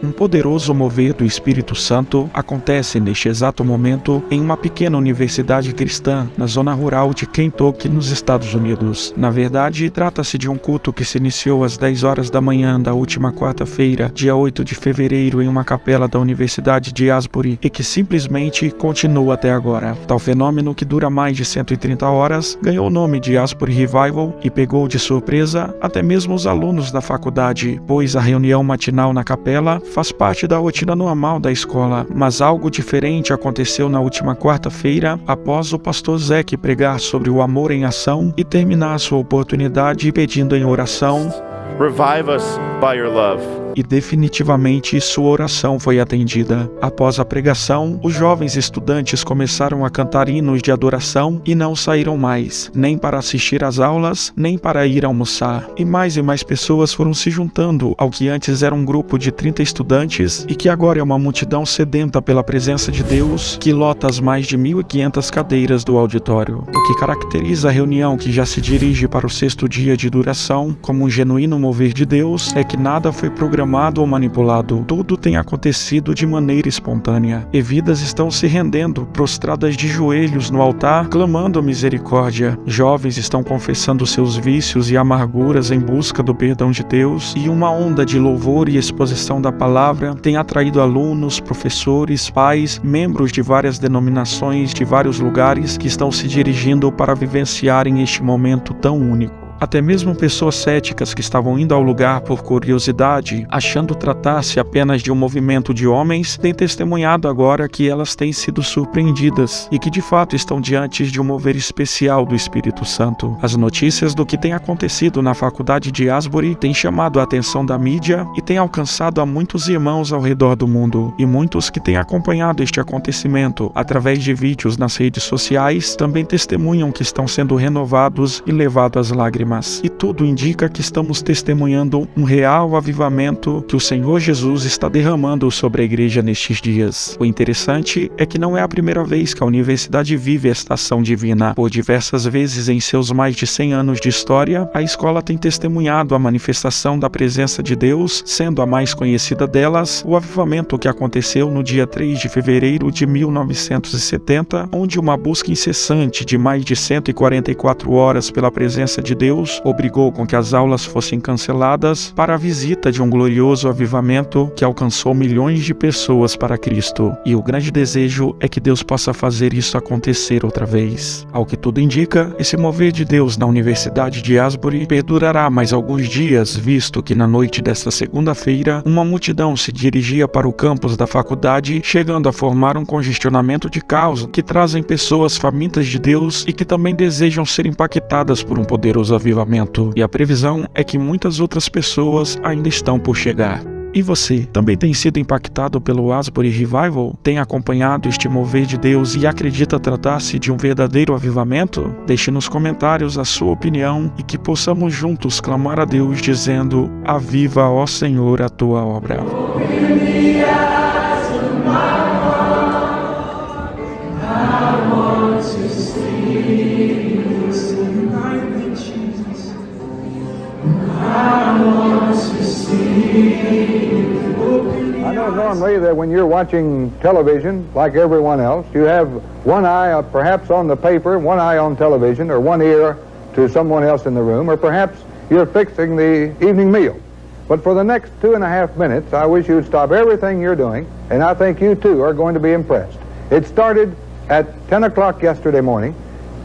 Um poderoso mover do Espírito Santo acontece neste exato momento em uma pequena universidade cristã na zona rural de Kentucky, nos Estados Unidos. Na verdade, trata-se de um culto que se iniciou às 10 horas da manhã da última quarta-feira, dia 8 de fevereiro, em uma capela da Universidade de Asbury e que simplesmente continua até agora. Tal fenômeno, que dura mais de 130 horas, ganhou o nome de Asbury Revival e pegou de surpresa até mesmo os alunos da faculdade, pois a reunião matinal na capela faz parte da rotina normal da escola, mas algo diferente aconteceu na última quarta-feira após o pastor Zack pregar sobre o amor em ação e terminar sua oportunidade pedindo em oração: Revive us by your love. E definitivamente sua oração foi atendida. Após a pregação, os jovens estudantes começaram a cantar hinos de adoração e não saíram mais, nem para assistir às aulas, nem para ir almoçar. E mais pessoas foram se juntando ao que antes era um grupo de 30 estudantes e que agora é uma multidão sedenta pela presença de Deus, que lota as mais de 1.500 cadeiras do auditório. O que caracteriza a reunião, que já se dirige para o 6º dia de duração, como um genuíno mover de Deus, é que nada foi programado ou manipulado. Tudo tem acontecido de maneira espontânea, e vidas estão se rendendo, prostradas de joelhos no altar, clamando misericórdia. Jovens estão confessando seus vícios e amarguras em busca do perdão de Deus, e uma onda de louvor e exposição da palavra tem atraído alunos, professores, pais, membros de várias denominações de vários lugares que estão se dirigindo para vivenciarem este momento tão único. Até mesmo pessoas céticas que estavam indo ao lugar por curiosidade, achando tratar-se apenas de um movimento de homens, têm testemunhado agora que elas têm sido surpreendidas e que de fato estão diante de um mover especial do Espírito Santo. As notícias do que tem acontecido na faculdade de Asbury têm chamado a atenção da mídia e têm alcançado a muitos irmãos ao redor do mundo, e muitos que têm acompanhado este acontecimento através de vídeos nas redes sociais também testemunham que estão sendo renovados e levados às lágrimas. E tudo indica que estamos testemunhando um real avivamento que o Senhor Jesus está derramando sobre a igreja nestes dias. O interessante é que não é a primeira vez que a universidade vive esta ação divina. Por diversas vezes em seus mais de 100 anos de história, a escola tem testemunhado a manifestação da presença de Deus, sendo a mais conhecida delas o avivamento que aconteceu no dia 3 de fevereiro de 1970, onde uma busca incessante de mais de 144 horas pela presença de Deus obrigou com que as aulas fossem canceladas para a visita de um glorioso avivamento que alcançou milhões de pessoas para Cristo. E o grande desejo é que Deus possa fazer isso acontecer outra vez. Ao que tudo indica, esse mover de Deus na Universidade de Asbury perdurará mais alguns dias, visto que na noite desta segunda-feira, uma multidão se dirigia para o campus da faculdade, chegando a formar um congestionamento de caos que trazem pessoas famintas de Deus e que também desejam ser impactadas por um poderoso avivamento. E a previsão é que muitas outras pessoas ainda estão por chegar. E você, também tem sido impactado pelo Asbury Revival? Tem acompanhado este mover de Deus e acredita tratar-se de um verdadeiro avivamento? Deixe nos comentários a sua opinião e que possamos juntos clamar a Deus dizendo: aviva, ó Senhor, a tua obra. I know normally that when you're watching television, like everyone else, you have one eye perhaps on the paper, one eye on television, or one ear to someone else in the room, or perhaps you're fixing the evening meal. But for the next 2.5 minutes, I wish you'd stop everything you're doing, and I think you too are going to be impressed. It started at 10 o'clock yesterday morning.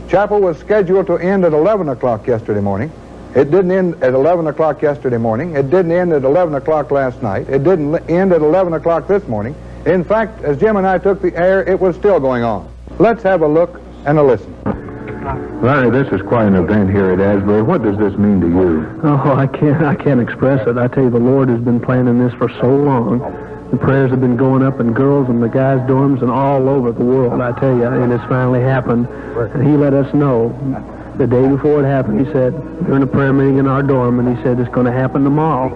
Chapel was scheduled to end at 11 o'clock yesterday morning. It didn't end at 11 o'clock yesterday morning. It didn't end at 11 o'clock last night. It didn't end at 11 o'clock this morning. In fact, as Jim and I took the air, it was still going on. Let's have a look and a listen. Larry, this is quite an event here at Asbury. What does this mean to you? Oh, I can't express it. I tell you, the Lord has been planning this for so long. The prayers have been going up in girls and the guys' dorms and all over the world, I tell you, and it's finally happened. And he let us know the day before it happened. He said, during a prayer meeting in our dorm, and he said, it's going to happen tomorrow.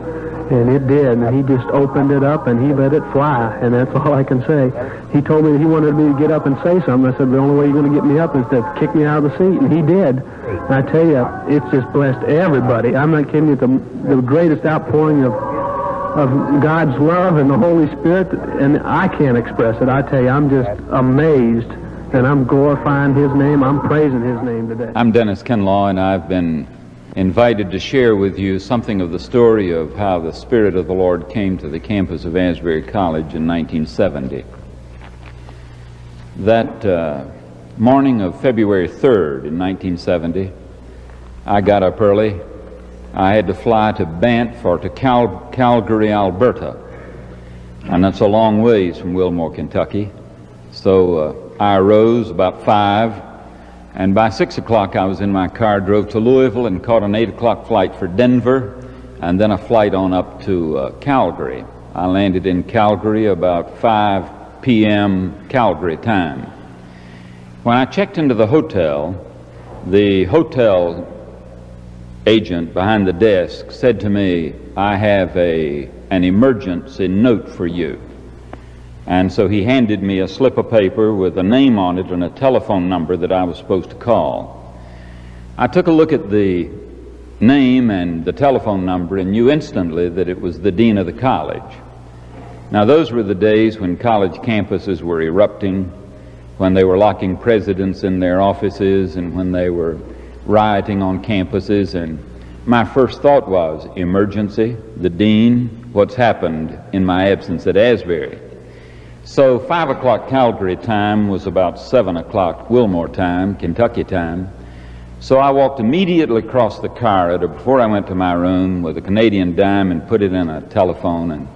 And it did, and he just opened it up and he let it fly, and that's all I can say. He told me he wanted me to get up and say something. I said, the only way you're going to get me up is to kick me out of the seat, and he did. And I tell you, it's just blessed everybody. I'm not kidding you, the greatest outpouring of of God's love and the Holy Spirit, and I can't express it. I tell you, I'm just amazed, and I'm glorifying His name. I'm praising His name today. I'm Dennis Kinlaw, and I've been invited to share with you something of the story of how the Spirit of the Lord came to the campus of Asbury College in 1970. That morning of February 3rd in 1970, I got up early. I had to fly to Banff or to Calgary, Alberta, and that's a long ways from Wilmore, Kentucky. So I arose about 5, and by 6 o'clock I was in my car, drove to Louisville, and caught an 8 o'clock flight for Denver, and then a flight on up to Calgary. I landed in Calgary about 5 p.m. Calgary time. When I checked into the hotel agent behind the desk said to me, "I have an emergency note for you." And so he handed me a slip of paper with a name on it and a telephone number that I was supposed to call. I took a look at the name and the telephone number and knew instantly that it was the dean of the college. Now, those were the days when college campuses were erupting, when they were locking presidents in their offices, and when they were rioting on campuses, and my first thought was, emergency, the dean, what's happened in my absence at Asbury? So 5 o'clock Calgary time was about 7 o'clock Wilmore time, Kentucky time. So I walked immediately across the corridor before I went to my room with a Canadian dime and put it in a telephone, and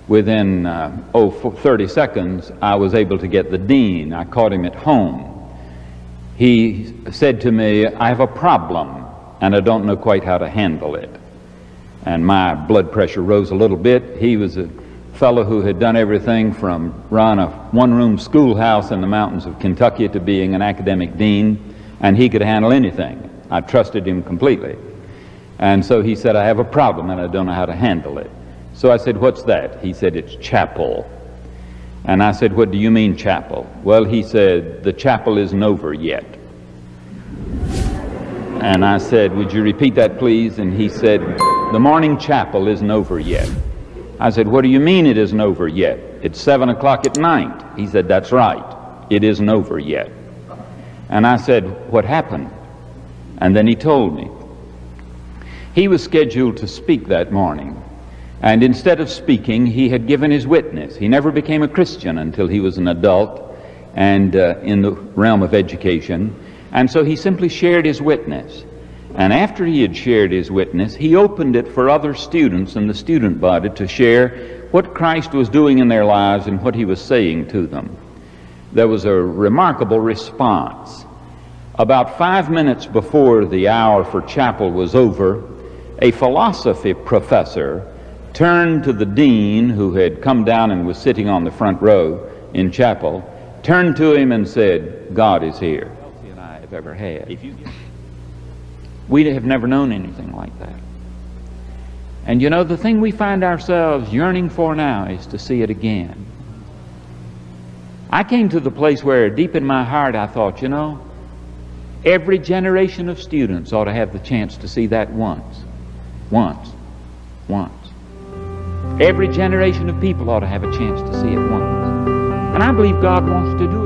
within 30 seconds I was able to get the dean. I caught him at home. He said to me, "I have a problem, and I don't know quite how to handle it." And my blood pressure rose a little bit. He was a fellow who had done everything from run a one-room schoolhouse in the mountains of Kentucky to being an academic dean, and he could handle anything. I trusted him completely. And so he said, "I have a problem, and I don't know how to handle it." So I said, "What's that?" He said, "It's chapel." And I said, "What do you mean, chapel?" Well, he said, "The chapel isn't over yet." And I said, "Would you repeat that, please?" And he said, "The morning chapel isn't over yet." I said, "What do you mean it isn't over yet? It's 7 o'clock at night." He said, "That's right. It isn't over yet." And I said, "What happened?" And then he told me. He was scheduled to speak that morning. And instead of speaking, he had given his witness. He never became a Christian until he was an adult and in the realm of education. And so he simply shared his witness. And after he had shared his witness, he opened it for other students in the student body to share what Christ was doing in their lives and what he was saying to them. There was a remarkable response. About 5 minutes before the hour for chapel was over, a philosophy professor turned to the dean, who had come down and was sitting on the front row in chapel, turned to him and said, "God is here." And I have ever had. We have never known anything like that. And you know, the thing we find ourselves yearning for now is to see it again. I came to the place where deep in my heart I thought, you know, every generation of students ought to have the chance to see that once. Every generation of people ought to have a chance to see it once. And I believe God wants to do